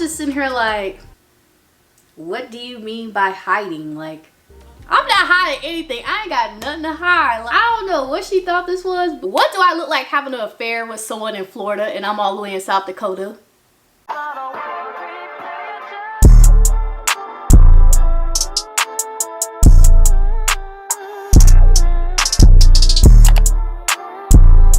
just sitting here like, what do you mean by hiding? Like, I'm not hiding anything. I ain't got nothing to hide. Like, I don't know what she thought this was, but what do I look like having an affair with someone in Florida and I'm all the way in South Dakota?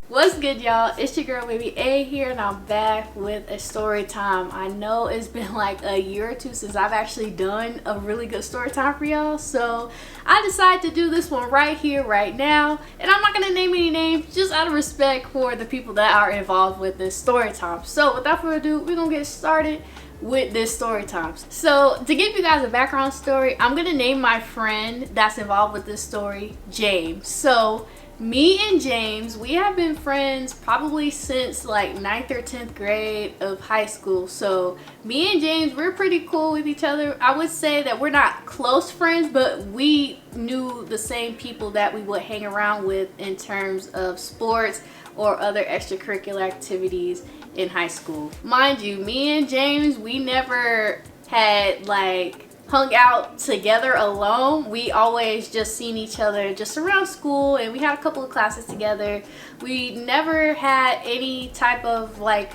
What's good, y'all? It's your girl baby A here, and I'm back with a story time. I know it's been like a year or two since I've actually done a really good story time for y'all, so I decided to do this one right here, right now. And I'm not gonna name any names, just out of respect for the people that are involved with this story time. So without further ado, we're gonna get started with this story time. So to give you guys a background story, I'm gonna name my friend that's involved with this story James. So me and James, we have been friends probably since like 9th or 10th grade of high school. So me and James, we're pretty cool with each other. I would say that we're not close friends, but we knew the same people that we would hang around with in terms of sports or other extracurricular activities in high school. Mind you, me and James, we never had like hung out together alone. We always just seen each other just around school, and we had a couple of classes together. We never had any type of like,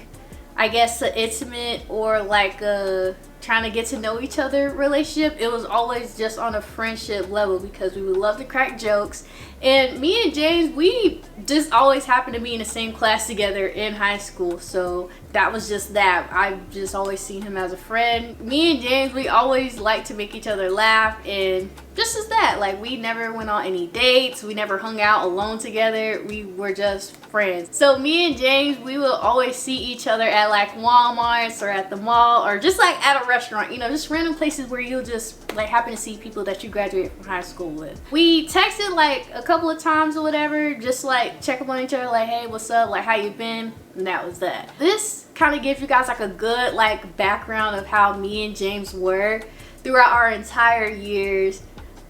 I guess, an intimate or like a trying to get to know each other relationship. It was always just on a friendship level because we would love to crack jokes. And me and James, we just always happened to be in the same class together in high school. So that was just that. I've just always seen him as a friend. Me and James, we always like to make each other laugh, and just as that, like, we never went on any dates. We never hung out alone together. We were just friends. So me and James, we will always see each other at like Walmart's or at the mall or just like at a restaurant, you know, just random places where you'll just like happen to see people that you graduated from high school with. We texted like a couple of times or whatever, just like check up on each other, like, hey, what's up, like, how you been? And that was that. This kind of gives you guys like a good like background of how me and James were throughout our entire years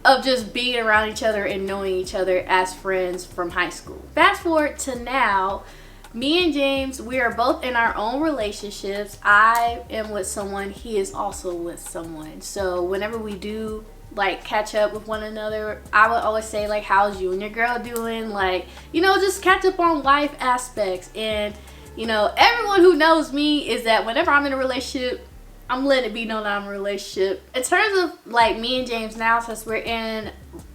of just being around each other and knowing each other as friends from high school. Fast forward to now, me and James, we are both in our own relationships. I am with someone, he is also with someone. So whenever we do like catch up with one another, I would always say like, how's you and your girl doing? Like, you know, just catch up on life aspects. And you know, everyone who knows me is that whenever I'm in a relationship, I'm letting it be known that I'm in a relationship. In terms of like me and James now, since we're in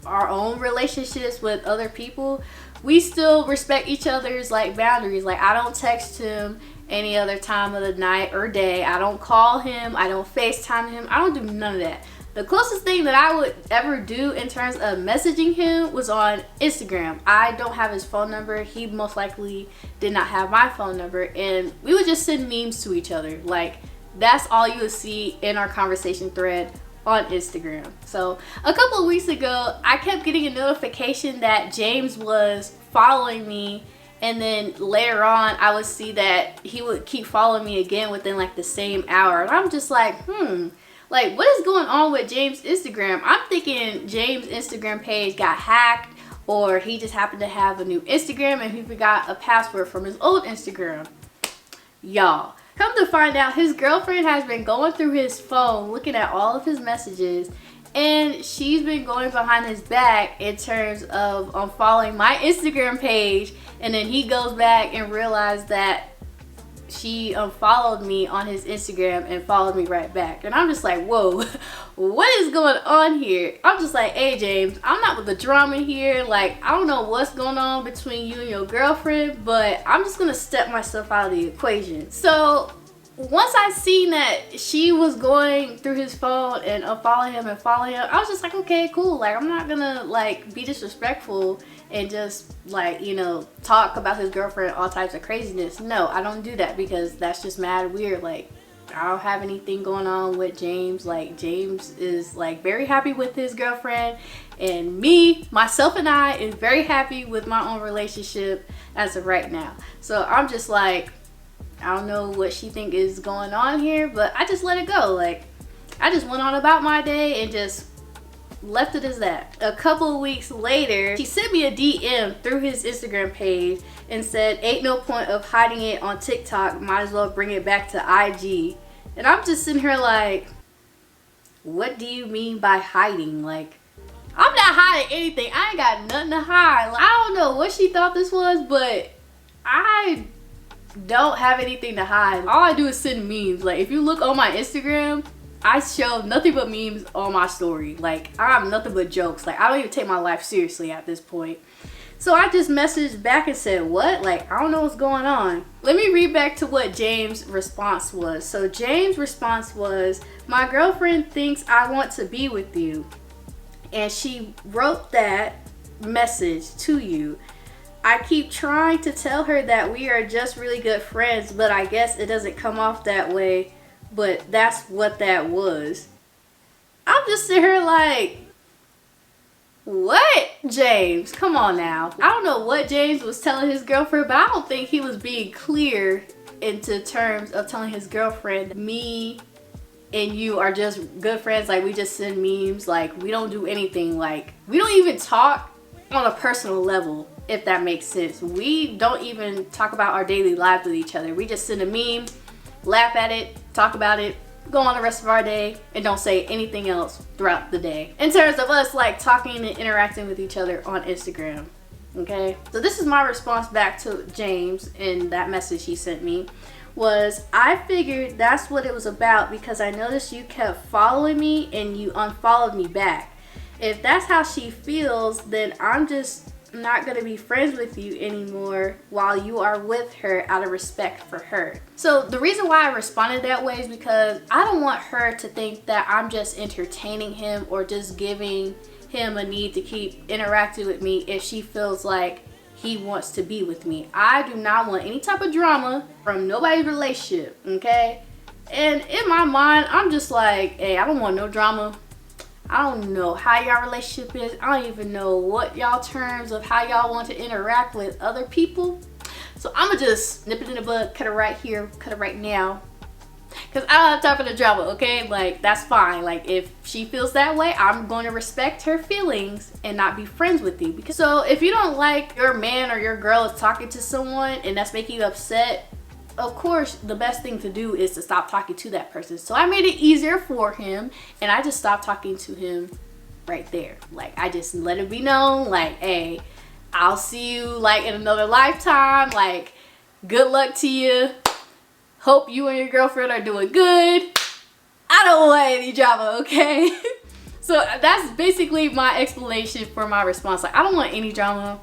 our own relationships with other people, we still respect each other's like boundaries. Like, I don't text him any other time of the night or day. I don't call him. I don't FaceTime him. I don't do none of that. The closest thing that I would ever do in terms of messaging him was on Instagram. I don't have his phone number. He most likely did not have my phone number. And we would just send memes to each other. Like, that's all you would see in our conversation thread on Instagram. So a couple of weeks ago, I kept getting a notification that James was following me. And then later on, I would see that he would keep following me again within like the same hour. And I'm just like, like, what is going on with James' Instagram? I'm thinking James' Instagram page got hacked, or he just happened to have a new Instagram and he forgot a password from his old Instagram. Y'all, come to find out, his girlfriend has been going through his phone looking at all of his messages, and she's been going behind his back in terms of unfollowing my Instagram page, and then he goes back and realized that she unfollowed me on his Instagram and followed me right back. And I'm just like, whoa, what is going on here? I'm just like, hey James, I'm not with the drama here. Like, I don't know what's going on between you and your girlfriend, but I'm just gonna step myself out of the equation. So once I seen that she was going through his phone and unfollow him and follow him, I was just like, okay, cool. Like, I'm not gonna like be disrespectful and just like, you know, talk about his girlfriend, all types of craziness. No, I don't do that because that's just mad weird. Like, I don't have anything going on with James. Like, James is like very happy with his girlfriend, and me, myself and I is very happy with my own relationship as of right now. So I'm just like, I don't know what she think is going on here, but I just let it go. Like, I just went on about my day and just left it as that. A couple of weeks later, she sent me a DM through his Instagram page and said, ain't no point of hiding it on TikTok, might as well bring it back to IG. And I'm just sitting here like, what do you mean by hiding? Like, I'm not hiding anything. I ain't got nothing to hide. Like, I don't know what she thought this was, but I don't have anything to hide. All I do is send memes. Like, if you look on my Instagram, I show nothing but memes on my story. Like, I have nothing but jokes. Like, I don't even take my life seriously at this point. So I just messaged back and said, what? Like, I don't know what's going on. Let me read back to what James' response was. So James' response was, my girlfriend thinks I want to be with you. And she wrote that message to you. I keep trying to tell her that we are just really good friends, but I guess it doesn't come off that way. But that's what that was. I'm just sitting here like, what? James, come on now. I don't know what James was telling his girlfriend, but I don't think he was being clear into terms of telling his girlfriend, me and you are just good friends. Like, we just send memes. Like, we don't do anything. Like, we don't even talk on a personal level, if that makes sense. We don't even talk about our daily lives with each other. We just send a meme, laugh at it, talk about it, go on the rest of our day, and don't say anything else throughout the day in terms of us like talking and interacting with each other on Instagram. Okay, so this is my response back to James in that message he sent me. Was, I figured that's what it was about because I noticed you kept following me and you unfollowed me back. If that's how she feels, then I'm just not going to be friends with you anymore while you are with her out of respect for her. So the reason why I responded that way is because I don't want her to think that I'm just entertaining him or just giving him a need to keep interacting with me if she feels like he wants to be with me. I do not want any type of drama from nobody's relationship, okay? And in my mind, I'm just like, hey, I don't want no drama. I don't know how y'all relationship is. I don't even know what y'all terms of how y'all want to interact with other people. So I'm gonna just nip it in the bud, cut it right here, cut it right now. Cause I don't have time for the drama, okay? Like, that's fine. Like, if she feels that way, I'm going to respect her feelings and not be friends with you. Because so if you don't like your man or your girl is talking to someone and that's making you upset, of course, the best thing to do is to stop talking to that person. So I made it easier for him and I just stopped talking to him right there. Like, I just let it be known, like, hey, I'll see you like in another lifetime. Like, good luck to you. Hope you and your girlfriend are doing good. I don't want any drama, okay? So that's basically my explanation for my response. Like, I don't want any drama.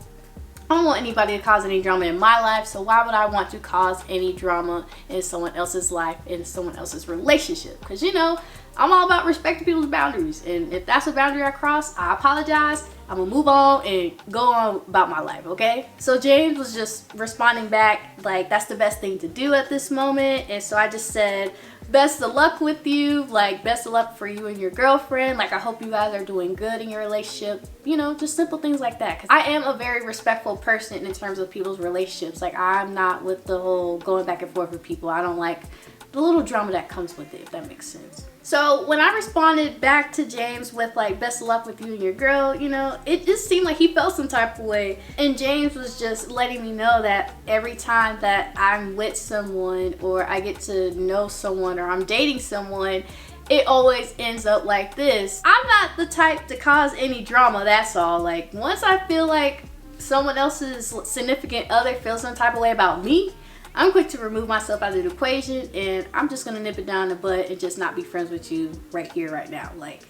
I don't want anybody to cause any drama in my life, so why would I want to cause any drama in someone else's life, in someone else's relationship? Because, you know, I'm all about respecting people's boundaries, and if that's a boundary I cross, I apologize. I'm gonna move on and go on about my life, okay? So James was just responding back like that's the best thing to do at this moment, and so I just said, best of luck with you, like best of luck for you and your girlfriend. Like, I hope you guys are doing good in your relationship. You know, just simple things like that. Cause I am a very respectful person in terms of people's relationships. Like, I'm not with the whole going back and forth with people. I don't like the little drama that comes with it, if that makes sense. So when I responded back to James with like best of luck with you and your girl, you know, it just seemed like he felt some type of way. And James was just letting me know that every time that I'm with someone or I get to know someone or I'm dating someone, it always ends up like this. I'm not the type to cause any drama, that's all. Like, once I feel like someone else's significant other feels some type of way about me, I'm quick to remove myself out of the equation, and I'm just gonna nip it down the butt and just not be friends with you right here, right now. Like,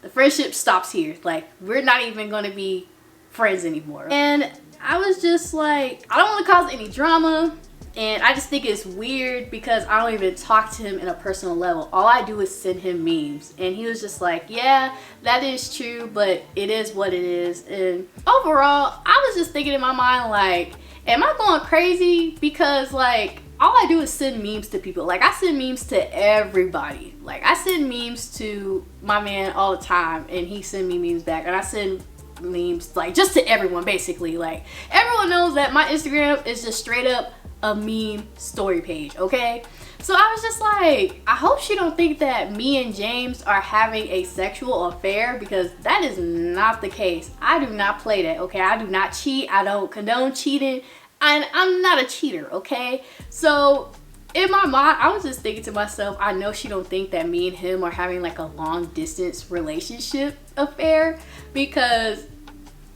the friendship stops here. Like, we're not even gonna be friends anymore. And I was just like, I don't want to cause any drama, and I just think it's weird because I don't even talk to him in a personal level. All I do is send him memes, and he was just like, yeah, that is true, but it is what it is. And overall, I was just thinking in my mind, like, am I going crazy? Because like, all I do is send memes to people. Like, I send memes to everybody. Like, I send memes to my man all the time, and he send me memes back, and I send memes like just to everyone basically. Like, everyone knows that my Instagram is just straight up a meme story page, okay? So I was just like, I hope she don't think that me and James are having a sexual affair, because that is not the case. I do not play that, okay? I do not cheat. I don't condone cheating, and I'm not a cheater, okay? So in my mind, I was just thinking to myself, I know she don't think that me and him are having like a long distance relationship affair, because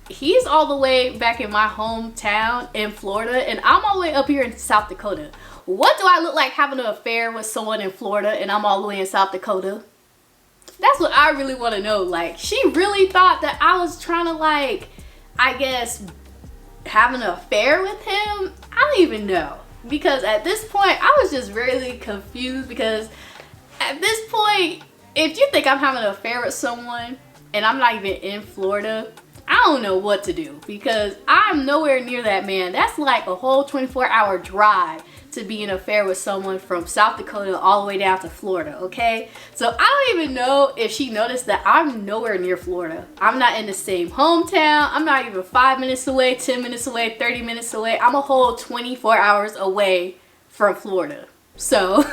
he's all the way back in my hometown in Florida and I'm all the way up here in South Dakota. What do I look like having an affair with someone in Florida and I'm all the way in South Dakota? That's what I really want to know. Like, she really thought that I was trying to, like, I guess, have an affair with him? I don't even know. Because at this point, I was just really confused, because at this point, if you think I'm having an affair with someone and I'm not even in Florida, I don't know what to do, because I'm nowhere near that man. That's like a whole 24-hour drive to be in an affair with someone from South Dakota all the way down to Florida, okay? So I don't even know if she noticed that I'm nowhere near Florida. I'm not in the same hometown. I'm not even 5 minutes away, 10 minutes away, 30 minutes away. I'm a whole 24 hours away from Florida. So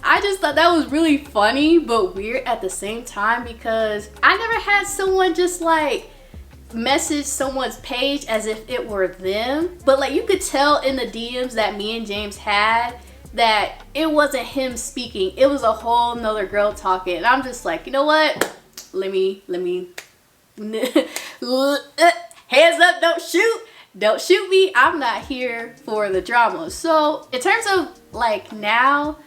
I just thought that was really funny but weird at the same time, because I never had someone just like message someone's page as if it were them, but like you could tell in the DMs that me and James had that it wasn't him speaking, it was a whole nother girl talking. And I'm just like, you know what, let me hands up, don't shoot me. I'm not here for the drama. So in terms of like now,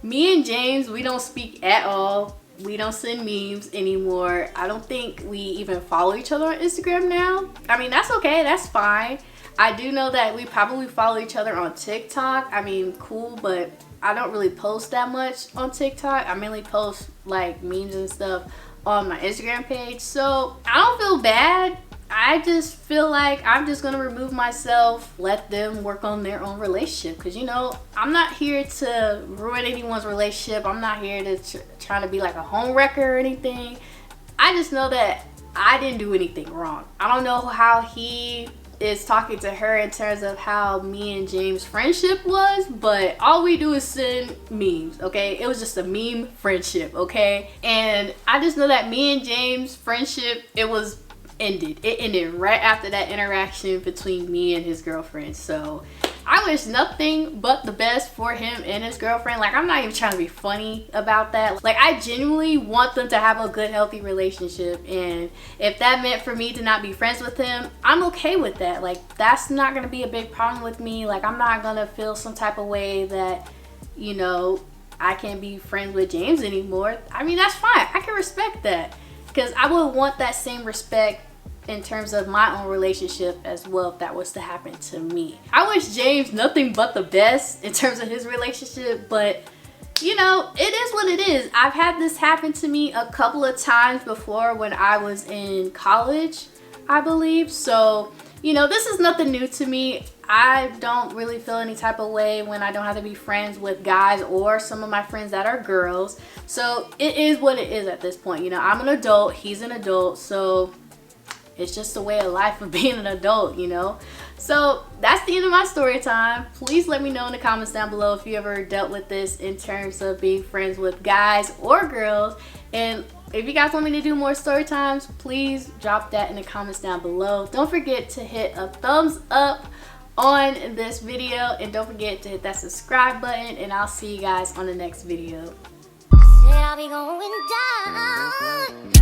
me and James, we don't speak at all. We don't send memes anymore. I don't think we even follow each other on Instagram now. I mean, that's okay, that's fine. I do know that we probably follow each other on TikTok. I mean, cool, but I don't really post that much on TikTok. I mainly post like memes and stuff on my Instagram page. So I don't feel bad. I just feel like I'm just gonna remove myself, let them work on their own relationship, because you know, I'm not here to ruin anyone's relationship. I'm not here to try to be like a home wrecker or anything. I just know that I didn't do anything wrong. I don't know how he is talking to her in terms of how me and James' friendship was, but all we do is send memes, okay? It was just a meme friendship, okay? And I just know that me and James' friendship, it ended right after that interaction between me and his girlfriend. So I wish nothing but the best for him and his girlfriend. Like, I'm not even trying to be funny about that. Like, I genuinely want them to have a good, healthy relationship, and if that meant for me to not be friends with him, I'm okay with that. Like, that's not gonna be a big problem with me. Like, I'm not gonna feel some type of way that, you know, I can't be friends with James anymore. I mean, that's fine. I can respect that, because I would want that same respect in terms of my own relationship as well if that was to happen to me. I wish James nothing but the best in terms of his relationship, but you know, it is what it is. I've had this happen to me a couple of times before when I was in college, I believe. So, you know, this is nothing new to me. I don't really feel any type of way when I don't have to be friends with guys or some of my friends that are girls. So it is what it is at this point. You know, I'm an adult, he's an adult, so it's just the way of life of being an adult, you know? So that's the end of my story time. Please let me know in the comments down below if you ever dealt with this in terms of being friends with guys or girls. And if you guys want me to do more story times, please drop that in the comments down below. Don't forget to hit a thumbs up on this video, and don't forget to hit that subscribe button, and I'll see you guys on the next video. Said I'll be going down.